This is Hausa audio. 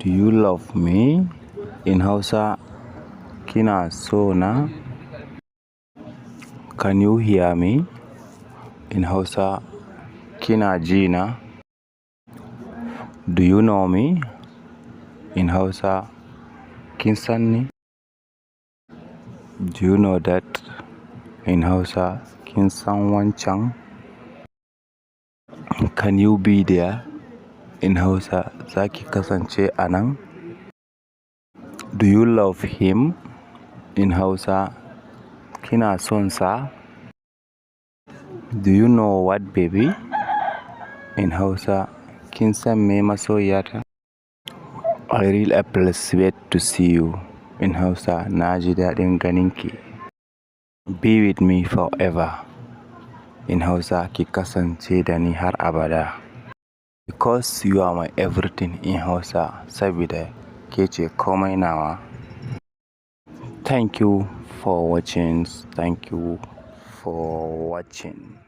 Do you love me? In Hausa, kina so na? Can you hear me? In Hausa, kina ji na? Do you know me? In Hausa, kin san ni? Do you know that? In Hausa, kin san wancan? Can you be there? In Hausa, za ki kasance a nan? Do you love him? In Hausa, kina son sa? Do you know what, baby? In Hausa, kin san me masoyiyata? I really appreciate to see you. In Hausa, na ji daɗin ganinki. Be with me forever. In Hausa, ki kasance da ni har abada. Because you are my everything in Hausa, sabida ke ce komai nawa. Thank you for watching. Thank you for watching.